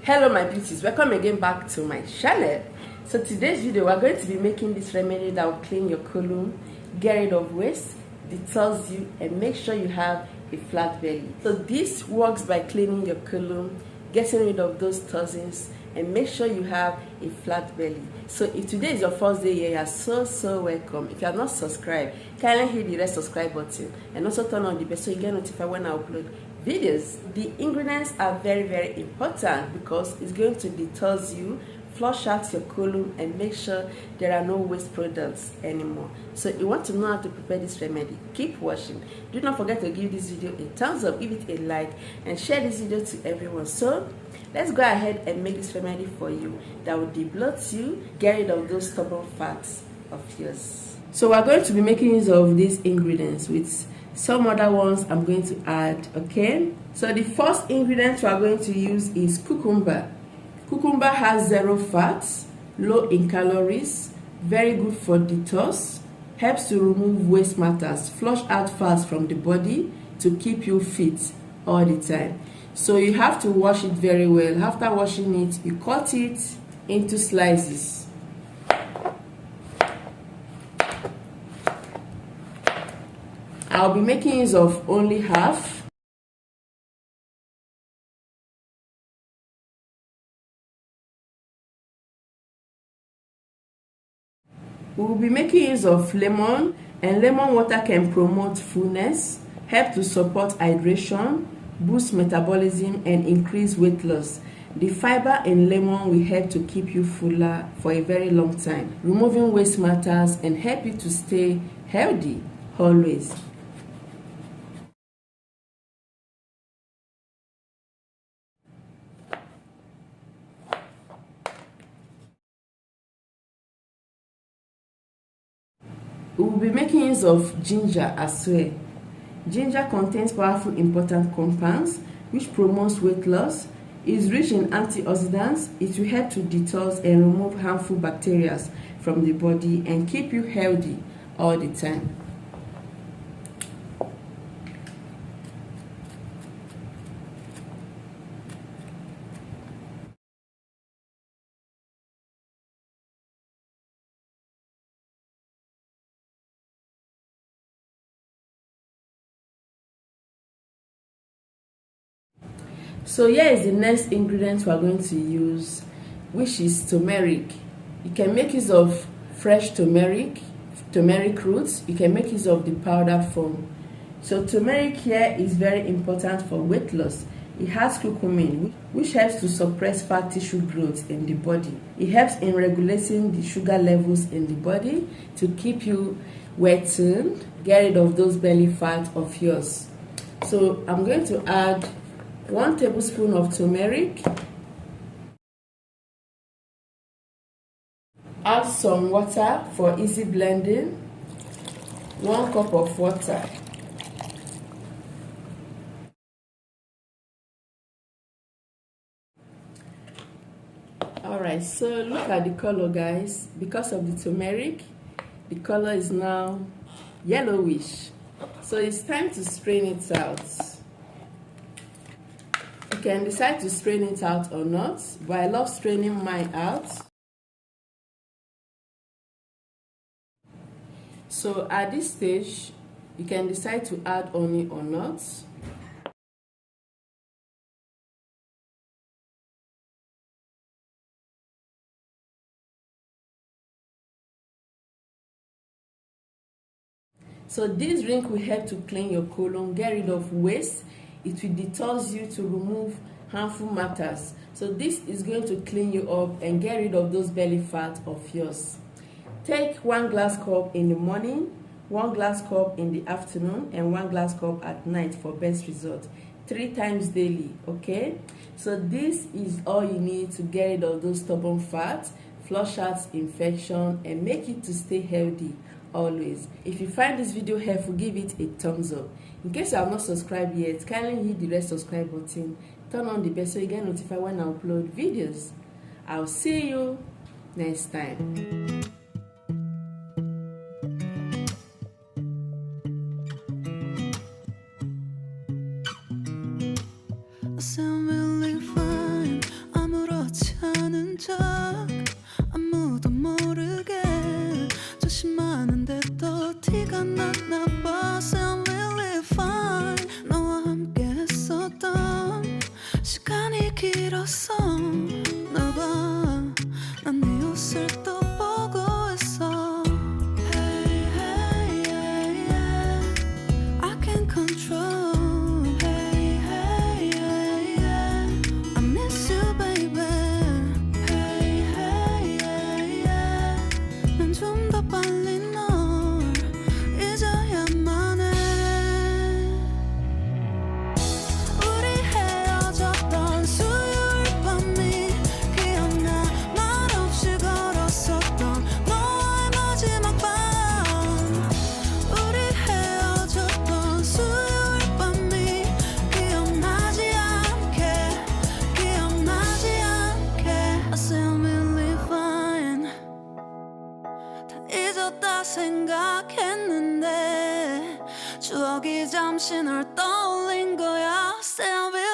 Hello my beauties, welcome again back to my channel. So today's video we're going to be making this remedy that will clean your colon, get rid of waste, detox you, and make sure you have a flat belly. So this works by cleaning your colon, getting rid of those toxins, and make sure you have a flat belly. So if today is your first day here, you're so welcome. If you have not subscribed, kindly hit the red subscribe button and also turn on the bell so you get notified when I upload videos. The ingredients are very important because it's going to detox you, flush out your colon, and make sure there are no waste products anymore. So if you want to know how to prepare this remedy, keep watching. Do not forget to give this video a thumbs up, give it a like, and share this video to everyone. So let's go ahead and make this remedy for you that will debloat you, get rid of those stubborn fats of yours. So we're going to be making use of these ingredients with some other ones I'm going to add, okay? So the first ingredient we are going to use is cucumber. Cucumber has zero fats, low in calories, very good for detox, helps to remove waste matters, flush out fats from the body to keep you fit all the time. So you have to wash it very well. After washing it, you cut it into slices. I'll be making use of only half. We will be making use of lemon, and lemon water can promote fullness, help to support hydration, boost metabolism, and increase weight loss. The fiber in lemon will help to keep you fuller for a very long time, removing waste matters and help you to stay healthy always. We will be making use of ginger as well. Ginger contains powerful important compounds which promotes weight loss, is rich in antioxidants. It will help to detox and remove harmful bacteria from the body and keep you healthy all the time. So here is the next ingredient we are going to use, which is turmeric. You can make use of fresh turmeric roots. You can make use of the powdered form. So turmeric here is very important for weight loss. It has curcumin, which helps to suppress fat tissue growth in the body. It helps in regulating the sugar levels in the body to keep you wetted, get rid of those belly fat of yours. So I'm going to add 1 tablespoon of turmeric, add some water for easy blending, 1 cup of water. Alright, so look at the color, guys. Because of the turmeric, the color is now yellowish. So it's time to strain it out. You can decide to strain it out or not, but I love straining mine out. So at this stage, you can decide to add honey or not. So this drink will help to clean your colon, get rid of waste. It will detox you to remove harmful matters. So this is going to clean you up and get rid of those belly fat of yours. Take 1 glass cup in the morning, 1 glass cup in the afternoon, and 1 glass cup at night for best result. 3 times daily, okay? So this is all you need to get rid of those stubborn fats, flush out infection, and make it to stay healthy always. If you find this video helpful, give it a thumbs up. In case you have not subscribed yet, kindly hit the red subscribe button, turn on the bell so you get notified when I upload videos. I'll see you next time. Sound really fine. I'm 척 아무도 모르게 조심하는데 또 티가 났나 봐. Say I'm really fine. 너와 함께 했었던 시간이 길었어. 나 봐, 난 네 옷을 또 보고 있어. Hey, hey, yeah, yeah. I can't control. Hey, hey, yeah, yeah. I miss you, baby. Hey, hey, yeah, yeah. 난 좀 더 빨리 널 잊어야만 해. 우리 헤어졌던 수요일 밤이 기억나. 말없이 걸었었던 너와의 마지막 밤. 우리 헤어졌던 수요일 밤이 기억나지 않게, 기억나지 않게. I say I'm really fine. 다 잊었다 생각했는데 추억이 잠시 널 떠올린 거야. Say I'm really